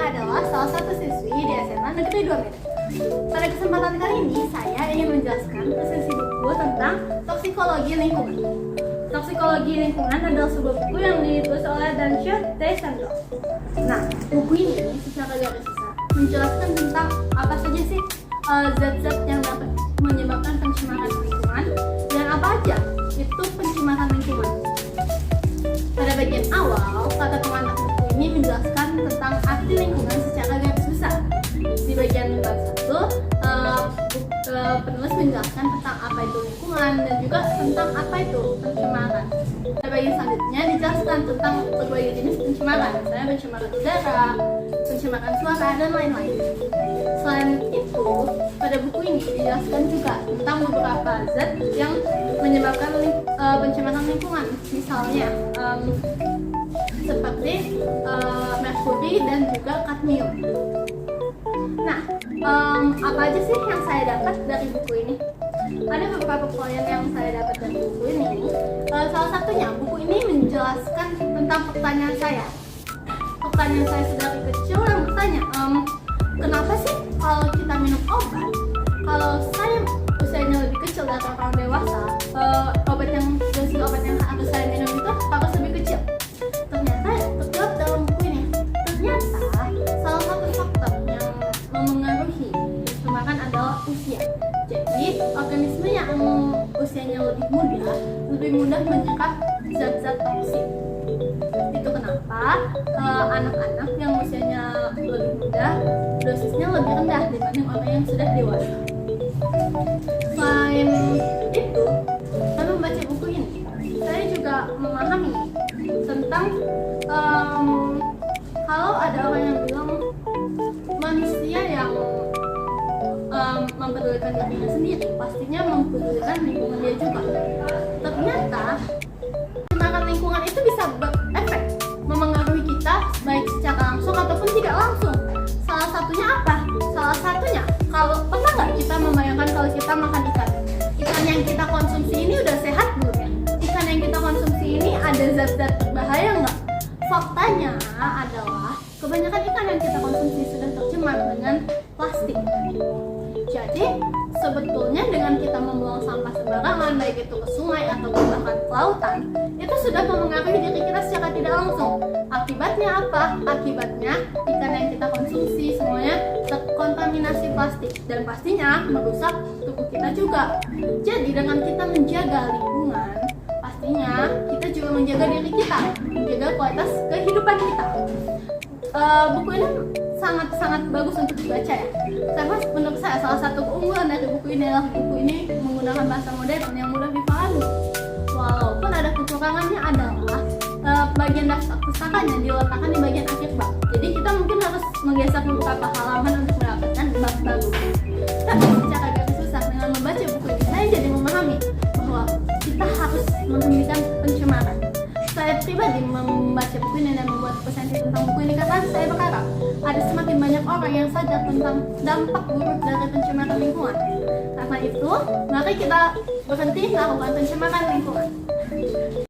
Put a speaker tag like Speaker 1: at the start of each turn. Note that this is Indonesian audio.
Speaker 1: adalah salah satu siswi di SMA Negeri 2 Medan. Pada kesempatan kali ini, saya ingin menjelaskan esensi buku tentang toksikologi lingkungan. Toksikologi lingkungan adalah sebuah buku yang ditulis oleh Dansha Desandro. Nah, buku ini secara garis besar menjelaskan tentang apa saja sih zat-zat yang dapat menyebabkan pencemaran lingkungan dan apa aja itu pencemaran lingkungan. Pada bagian awal, kata pengantar buku ini menjelaskan tentang arti lingkungan secara garis besar. Di bagian bab 1, penulis menjelaskan tentang apa itu lingkungan dan juga tentang apa itu pencemaran. Pada bagian selanjutnya dijelaskan tentang berbagai jenis pencemaran, misalnya pencemaran udara, pencemaran suara, dan lain-lain. Selain itu, pada buku ini dijelaskan juga tentang beberapa zat yang menyebabkan pencemaran lingkungan, misalnya seperti merkuri dan juga kadmium. Nah, apa aja sih yang saya dapat dari buku ini? Ada beberapa poin yang saya dapat dari buku ini. Salah satunya, buku ini menjelaskan tentang pertanyaan saya. Pertanyaan saya sedari kecil yang bertanya, kenapa sih kalau kita minum obat, kalau saya usianya lebih kecil dari orang dewasa, dosis obat yang harus saya minum itu harus lebih kecil? Ternyata terjawab dalam buku ini. Ternyata salah satu faktor yang memengaruhi pencemaran adalah usia. Jadi organisme yang usianya lebih mudah menyerap zat-zat toksik. Itu kenapa anak-anak yang usianya lebih muda dosisnya lebih rendah dibanding orang yang sudah dewasa. Selain itu, saya membaca buku ini, saya juga memahami tentang kalau ada orang yang bilang manusia yang mempedulikan dirinya sendiri pastinya mempedulikan lingkungan dia juga. Ternyata pencemaran lingkungan itu bisa berefek memengaruhi kita baik secara langsung ataupun tidak langsung. Salah satunya apa? Salah satunya, kalau pernah nggak kita membayangkan kalau kita makan ikan yang kita konsumsi ini udah sehat belum ya? Ikan yang kita konsumsi ini ada zat-zat berbahaya nggak? Faktanya adalah kebanyakan ikan yang kita konsumsi sudah tercemar dengan plastik. Jadi sebetulnya dengan kita membuang sampah sembarangan, baik itu ke sungai ataupun bahkan ke lautan, itu sudah memengaruhi diri kita secara tidak langsung. Akibatnya apa? Akibatnya ikan yang kita konsumsi semuanya terkontaminasi plastik dan pastinya merusak tubuh kita juga. Jadi dengan kita menjaga lingkungan, pastinya kita juga menjaga diri kita, menjaga kualitas kehidupan kita. Buku ini sangat bagus untuk dibaca ya. Karena menurut saya salah satu keunggulan dari buku ini adalah buku ini menggunakan bahasa modern yang mudah dipahami. Walaupun ada kekurangannya adalah bagian daftar pustakanya diletakkan di bagian akhir bab. Jadi kita mungkin harus menggeser beberapa halaman untuk mendapatkan bab baru. Tapi secara garis besar dengan membaca buku ini saya jadi memahami bahwa kita harus menghentikan pencemaran. Saya pribadi membaca buku ini dan membuat presentasi tentang buku ini karena saya berharap ada semakin banyak orang yang sadar tentang dampak buruk dari pencemaran lingkungan. Karena itu, mari kita berhenti melakukan pencemaran lingkungan.